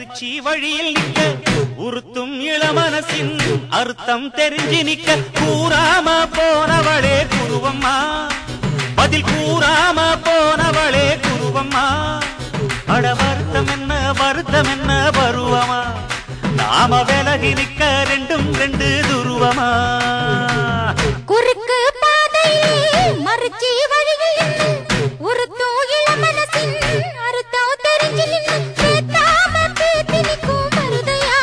மறுச்சி வழியில் நிக்க உறுத்தும் இளமனசின் அர்த்தம் தெரிஞ்சு நிக்க கூறாம போனவளே குருவம்மா பதில் கூறாம போனவளே குருவம்மா அட வருத்தம் என்ன பருவமா நாம விலகி நிக்க ரெண்டும் ரெண்டு துருவமா குறுக்கு பாதையிலே மறுச்சி வழியில் உறுத்தும் இளமனசின் அர்த்தம் தெரிஞ்சு நின்னு பேத்தாம பேத்தி நிக்கும் மருதையா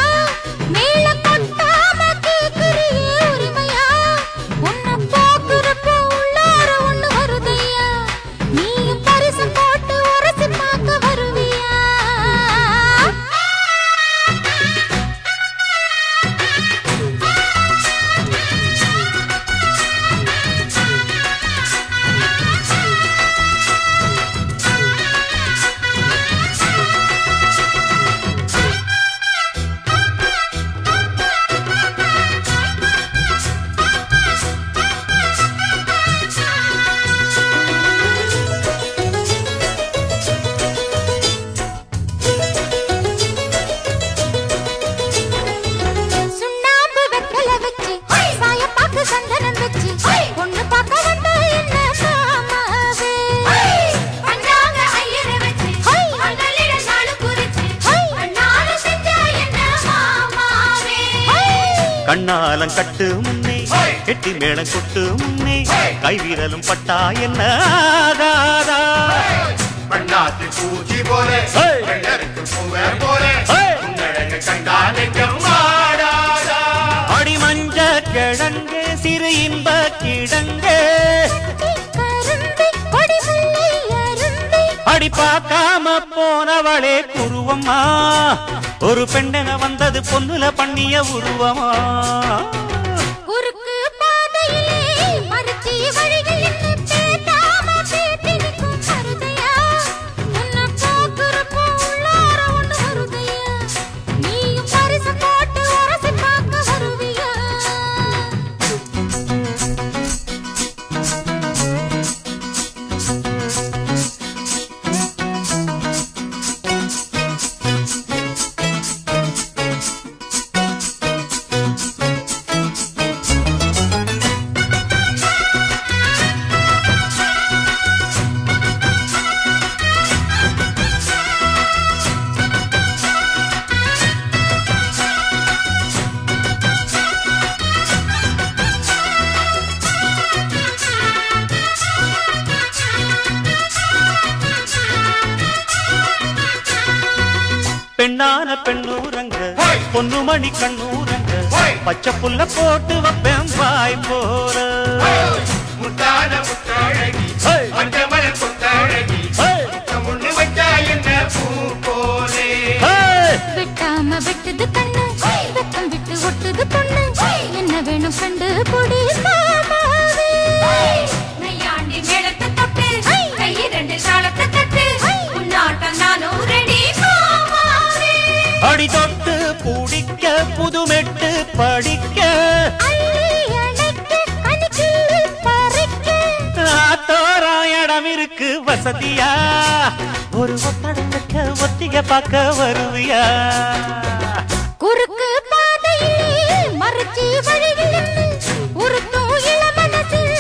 மேல கொட்டாம கேக்குறியே உரிமையா உன்னை போக்குறப்போ உள்ளார ஒண்ணு வருதையா நீயும் பரிசு போட்டு உரசி பார்க்க வருவியா கண்ணாலம் கட்டு முன்னே கெட்டி மேளம் கொட்டு முன்னே கைவிரலும் பட்டா என்ன ஆகாதா பண்ணாத்து பூச்சி போல அடி மஞ்ச கிழங்கு சிறு இன்ப கிழங்கு அடி பார்க்காம போனவளே குருவம்மா ஒரு பெண்ணென வந்தது பொண்ணுல பண்ணிய உருவமா குறுக்கு பாதையிலே மறுச்சி வழியில் பேத்தாம பேத்தி நிக்கும் மருதையா உன்னை போக்குறப்போ உள்ளார ஒண்ணு வருதையா நீயும் பரிசு போட்டு உரசி பார்க்க வருவியா பெண்ணான பெண்ணூரங்க பொண்ணு மணி கண்ணூரங்க பச்சை புல்ல போட்டு வைப்பேன் வாய் போற முத்தான முத்தழகி மஞ்சமல கொத்தழகி முன்னு வச்சா என்ன பூ போலே வெட்டாம வெட்டுது கண்ணு வெக்கம் விட்டு ஒட்டுது பொண்ணு என்ன வேணும் கண்டு பொடி மாமாவே நையாண்டி மேளத்தை தட்டு கை ரெண்டு தாளத்தை தட்டு உன்னாட்டம் நானும் ரெடி மாமாவே அடி தொட்டு பூடிக்க புதுமெட்டு படிக்க தோராயிடம் இருக்கு வசதியா ஒரு ஒத்தடம் வைக்க ஒத்திக பார்க்க வருவியா குறுக்கு பாதையிலே மறுச்சி வழியில் உறுத்தும் இளமனசில்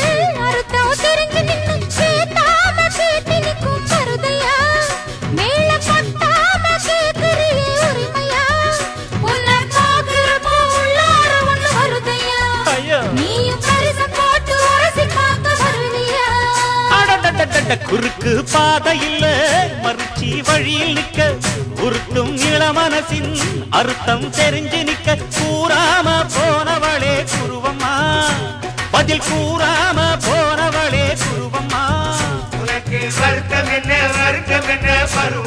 அர்த்தம் தெரிஞ்சு நின்னு பேத்தாம பேத்தி நிக்கும் மருதையா மேல கொட்டாம கேக்குறியே உரிமையா உன்னை போக்குறப்போ உள்ளார ஒண்ணு வருதையா நீயும் பரிசு போட்டு உரசி பார்க்க வருவியா குறுக்கு பாதையில் மறுச்சி வழியில் நிக்க உறுத்தும் இளமனசின் அர்த்தம் தெரிஞ்சு நிக்க கூறாம போனவளே குருவம்மா பதில் கூறாம போனவளே குருவம்மா உனக்கு வருத்தம் என்ன பருவம்